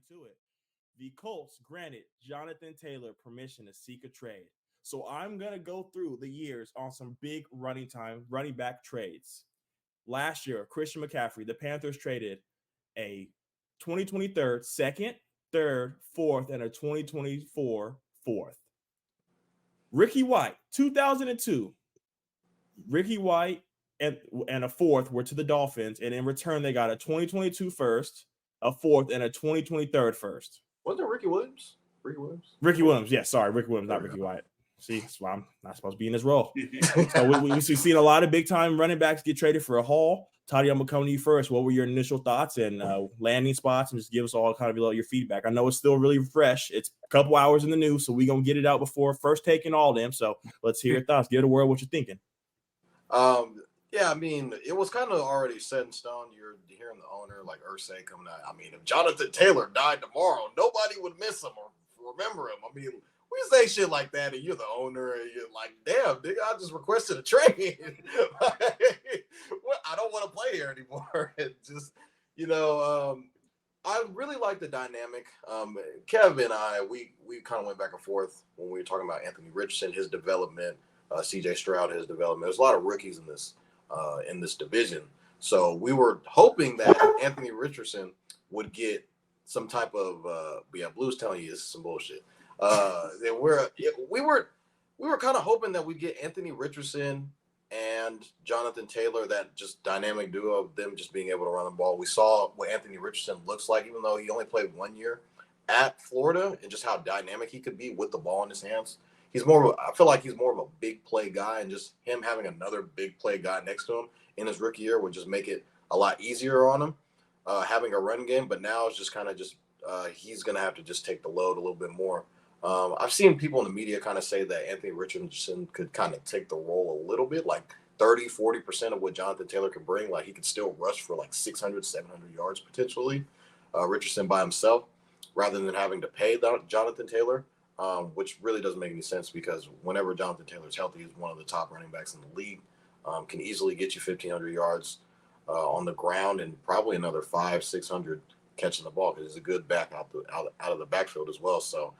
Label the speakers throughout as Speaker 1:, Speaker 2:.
Speaker 1: to it. The Colts granted Jonathan Taylor permission to seek a trade. So I'm gonna go through the years on some big running back trades. Last year, Christian McCaffrey, the Panthers traded a 2023 second, third, fourth, and a 2024 fourth. Ricky White, 2002, Ricky White and a fourth were to the Dolphins, and in return they got a 2022 first, a fourth, and a 2023 first.
Speaker 2: Wasn't it Ricky Williams? Ricky Williams.
Speaker 1: Ricky Williams, yes. Sorry, Ricky Williams, not Ricky White. See, that's why I'm not supposed to be in this role. So we've seen a lot of big time running backs get traded for a haul. Toddy, I'm gonna come to you first. What were your initial thoughts and landing spots, and just give us all kind of your feedback? I know it's still really fresh. It's a couple hours in the news, so we're gonna get it out before first taking all them. So let's hear your thoughts. Give the world what you're thinking.
Speaker 2: Yeah, I mean, it was kind of already set in stone. You're hearing the owner like Ursay coming out. I mean, if Jonathan Taylor died tomorrow, nobody would miss him or remember him. I mean, we say shit like that, and you're the owner, and you're like, damn, nigga, I just requested a trade. I don't want to play here anymore. Just, I really like the dynamic. Kev and I, we kind of went back and forth when we were talking about Anthony Richardson, his development, CJ Stroud, his development. There's a lot of rookies in this division. So we were hoping that Anthony Richardson would get some type of Blue's telling you this is some bullshit. We were kind of hoping that we'd get Anthony Richardson and Jonathan Taylor, that just dynamic duo of them just being able to run the ball. We saw what Anthony Richardson looks like, even though he only played 1 year at Florida, and just how dynamic he could be with the ball in his hands. I feel like he's more of a big play guy, and just him having another big play guy next to him in his rookie year would just make it a lot easier on him, having a run game. But now it's just kind of he's going to have to just take the load a little bit more. I've seen people in the media kind of say that Anthony Richardson could kind of take the role a little bit, like 30-40% of what Jonathan Taylor could bring. Like he could still rush for like 600, 700 yards potentially, Richardson by himself, rather than having to pay Jonathan Taylor. Which really doesn't make any sense, because whenever Jonathan Taylor's healthy, he's one of the top running backs in the league. Can easily get you 1,500 yards on the ground, and probably another 500-600 catching the ball, because he's a good back out of the backfield as well. So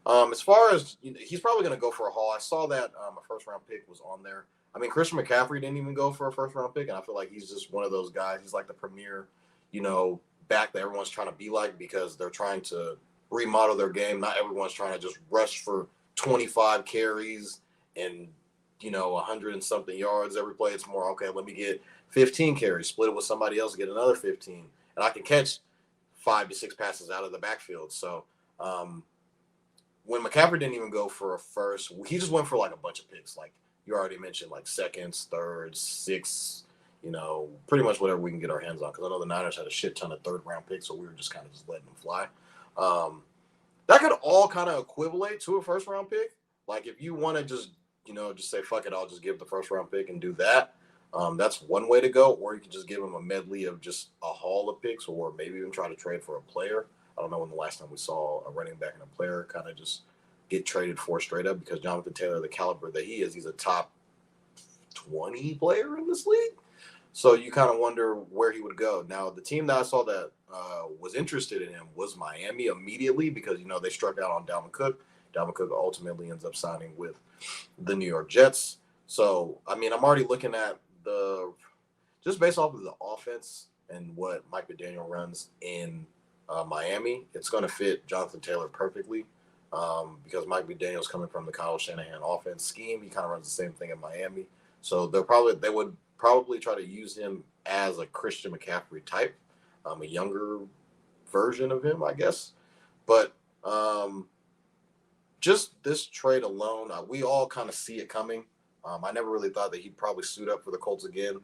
Speaker 2: as far as he's probably going to go for a haul. I saw that a first round pick was on there. I mean, Christian McCaffrey didn't even go for a first round pick, and I feel like he's just one of those guys. He's like the premier, back that everyone's trying to be like, because they're trying to remodel their game. Not everyone's trying to just rush for 25 carries and 100 and something yards every play. It's more, okay, let me get 15 carries, split it with somebody else, get another 15, and I can catch 5 to 6 passes out of the backfield. So when McCaffrey didn't even go for a first, he just went for like a bunch of picks, like you already mentioned, like seconds, thirds, six, pretty much whatever we can get our hands on, because I know the Niners had a shit ton of third round picks, so we were just kind of just letting them fly. That could all kind of equivalent to a first round pick. Like if you want to just say, fuck it, I'll just give the first round pick and do that. That's one way to go. Or you can just give them a medley of just a haul of picks, or maybe even try to trade for a player. I don't know when the last time we saw a running back and a player kind of just get traded for straight up, because Jonathan Taylor, the caliber that he is, he's a top 20 player in this league. So you kind of wonder where he would go. Now, the team that I saw that was interested in him was Miami immediately, because, they struck out on Dalvin Cook. Dalvin Cook ultimately ends up signing with the New York Jets. So, I mean, I'm already looking at just based off of the offense and what Mike McDaniel runs in Miami, it's going to fit Jonathan Taylor perfectly, because Mike McDaniel's coming from the Kyle Shanahan offense scheme. He kind of runs the same thing in Miami. So they would probably try to use him as a Christian McCaffrey type, a younger version of him, I guess. But just this trade alone, we all kind of see it coming. I never really thought that he'd probably suit up for the Colts again.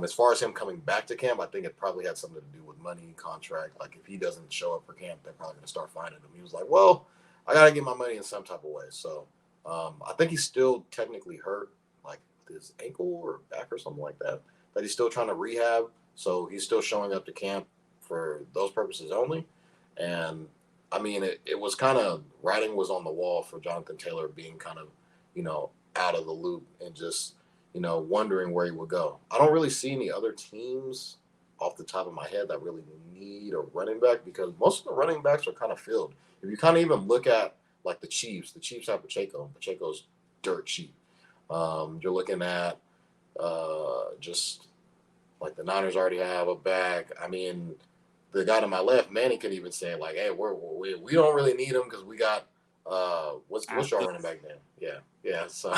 Speaker 2: As far as him coming back to camp, I think it probably had something to do with money, contract. Like if he doesn't show up for camp, they're probably going to start finding him. He was like, well, I got to get my money in some type of way. So I think he's still technically hurt, like his ankle or back or something like that he's still trying to rehab. So he's still showing up to camp for those purposes only. And I mean, it was kind of, writing was on the wall for Jonathan Taylor being kind of, out of the loop and just, wondering where he would go. I don't really see any other teams off the top of my head that really need a running back because most of the running backs are kind of filled. If you kind of even look at like the Chiefs have Pacheco, and Pacheco's dirt cheap. You're looking at just like the Niners already have a back. I mean, the guy to my left, Manny, could even say like, "Hey, we don't really need him because we got what's your running back name?" Yeah. So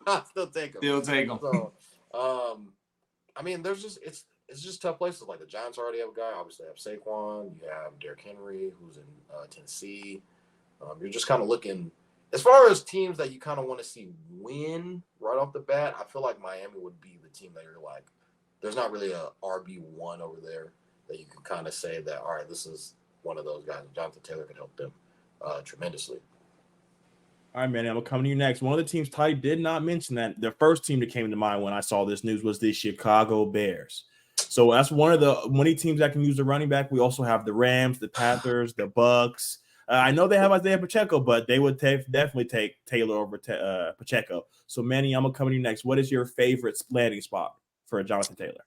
Speaker 2: I'll still take him. So, I mean, there's just it's just tough places. Like the Giants already have a guy. Obviously, they have Saquon. You have Derrick Henry, who's in Tennessee. You're just kind of looking as far as teams that you kind of want to see win right off the bat. I feel like Miami would be the team that you're like, there's not really a RB1 over there that you can kind of say that, all right, this is one of those guys. Jonathan Taylor can help them tremendously.
Speaker 1: All right, Manny, I'm going to come to you next. One of the teams Ty did not mention that the first team that came to mind when I saw this news was the Chicago Bears. So that's one of the many teams that can use the running back. We also have the Rams, the Panthers, the Bucks. I know they have Isaiah Pacheco, but they would definitely take Taylor over Pacheco. So, Manny, I'm going to come to you next. What is your favorite landing spot for Jonathan Taylor?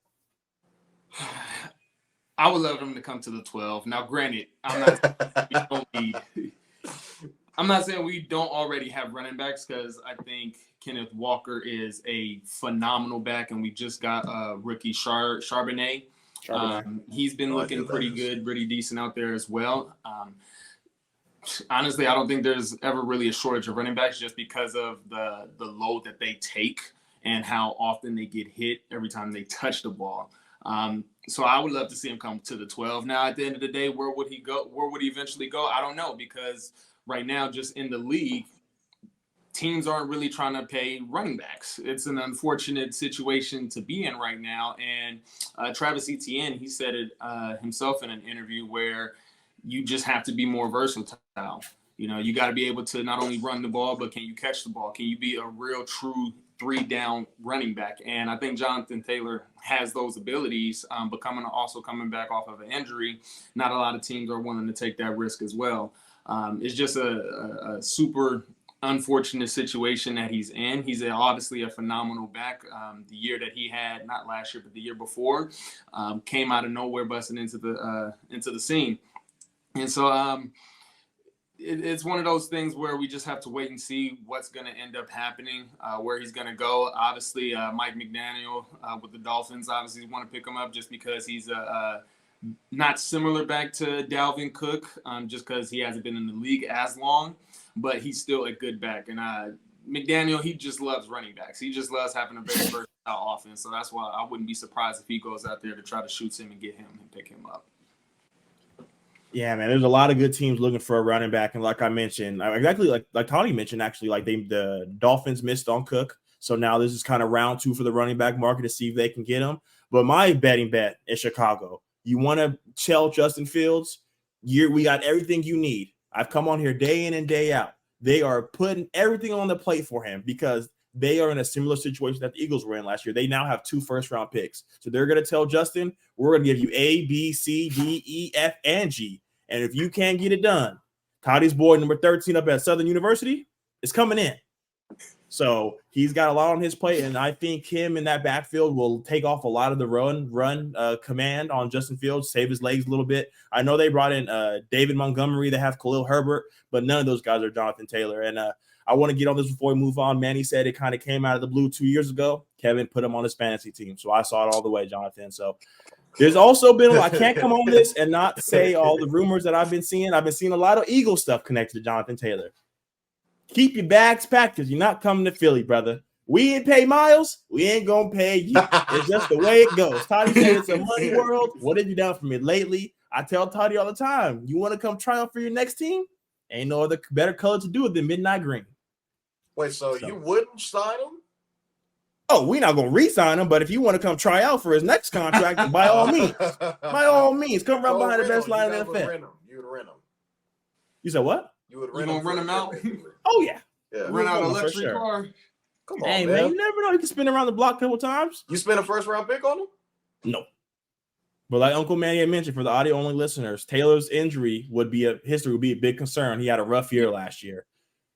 Speaker 3: I would love him to come to the 12. Now, granted, I'm not saying we don't already have running backs because I think Kenneth Walker is a phenomenal back, and we just got rookie Charbonnet. He's been looking pretty good, pretty decent out there as well. Honestly, I don't think there's ever really a shortage of running backs just because of the load that they take and how often they get hit every time they touch the ball. So I would love to see him come to the 12. Now, at the end of the day, where would he go? Where would he eventually go? I don't know, because right now, just in the league, teams aren't really trying to pay running backs. It's an unfortunate situation to be in right now. And Travis Etienne, he said it himself in an interview where you just have to be more versatile. You know, you got to be able to not only run the ball, but can you catch the ball? Can you be a real true 3-down running back? And I think Jonathan Taylor has those abilities, but coming back off of an injury, not a lot of teams are willing to take that risk as well. It's just a super unfortunate situation that he's in. He's obviously a phenomenal back. The year that he had, not last year, but the year before, came out of nowhere, busting into the scene. And so it's one of those things where we just have to wait and see what's going to end up happening, where he's going to go. Obviously, Mike McDaniel with the Dolphins obviously want to pick him up just because he's not similar back to Dalvin Cook, just because he hasn't been in the league as long, but he's still a good back. And McDaniel, he just loves running backs. He just loves having a very versatile offense. So that's why I wouldn't be surprised if he goes out there to try to shoot him and get him and pick him up.
Speaker 1: Yeah, man, there's a lot of good teams looking for a running back. And like I mentioned, exactly like Tony mentioned, actually, like the Dolphins missed on Cook. So now this is kind of round 2 for the running back market to see if they can get him. But my betting bet is Chicago. You want to tell Justin Fields, we got everything you need. I've come on here day in and day out. They are putting everything on the plate for him because they are in a similar situation that the Eagles were in last year. They now have 2 first-round picks. So they're going to tell Justin, we're going to give you A, B, C, D, E, F, and G. And if you can't get it done, Toddy's boy, number 13 up at Southern University, is coming in. So he's got a lot on his plate, and I think him in that backfield will take off a lot of the run command on Justin Fields, save his legs a little bit. I know they brought in David Montgomery. They have Khalil Herbert, but none of those guys are Jonathan Taylor. And I want to get on this before we move on. Manny said it kind of came out of the blue 2 years ago. Kevin put him on his fantasy team, so I saw it all the way, Jonathan. So there's also been, I can't come on this and not say all the rumors that I've been seeing. I've been seeing a lot of Eagle stuff connected to Jonathan Taylor. Keep your bags packed because you're not coming to Philly, brother. We ain't pay Miles. We ain't going to pay you. It's just the way it goes. Toddy said it's a money world. What have you done for me lately? I tell Toddy all the time, you want to come try out for your next team? Ain't no other better color to do it than midnight green.
Speaker 2: Wait, so you wouldn't sign him?
Speaker 1: Oh, we're not going to re-sign him, but if you want to come try out for his next contract, by all means, come run behind the best line in the NFL.
Speaker 2: You would rent him.
Speaker 1: You said what?
Speaker 2: You would
Speaker 3: rent him. You gonna rent him out?
Speaker 1: Oh yeah.
Speaker 3: Rent out a luxury car.
Speaker 2: Come on,
Speaker 1: hey man, you never know. You can spin around the block a couple times.
Speaker 2: You spent a first-round pick on him?
Speaker 1: No. But like Uncle Manny had mentioned, for the audio-only listeners, Taylor's injury would be a big concern. He had a rough year last year.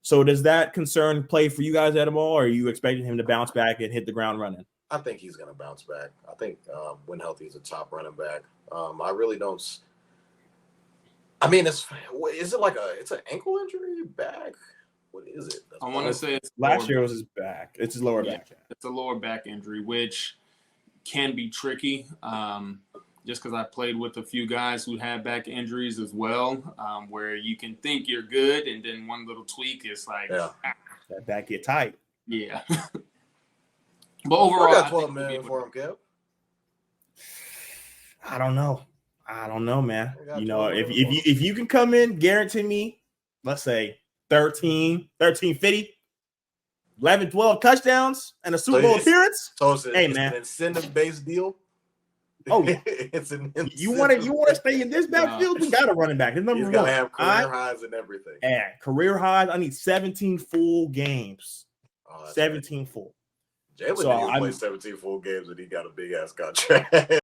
Speaker 1: So does that concern play for you guys at all, or are you expecting him to bounce back and hit the ground running?
Speaker 2: I think he's going to bounce back. I think when healthy, he's a top running back. I really don't. I mean, is it like it's an ankle injury, back? What is it?
Speaker 3: I want to say it's
Speaker 1: last year was his back. It's his lower back.
Speaker 3: It's a lower back injury, which can be tricky. Just because I played with a few guys who had back injuries as well, where you can think you're good, and then one little tweak is like,
Speaker 1: that back get tight.
Speaker 3: Yeah. But overall,
Speaker 2: I got 12 million for him, Kev.
Speaker 1: I don't know, man. You know, if you can come in, guarantee me, let's say 1350, 11, 12 touchdowns and a Super Bowl appearance.
Speaker 2: So it's an incentive-based deal.
Speaker 1: Oh yeah,
Speaker 2: it's an incentive.
Speaker 1: You want to stay in this backfield? We got a running back. He's got
Speaker 2: to have career highs and everything.
Speaker 1: Yeah, career highs. I need 17 full games. 17 full.
Speaker 2: Jaevon didn't play 17 full games and he got a big ass contract.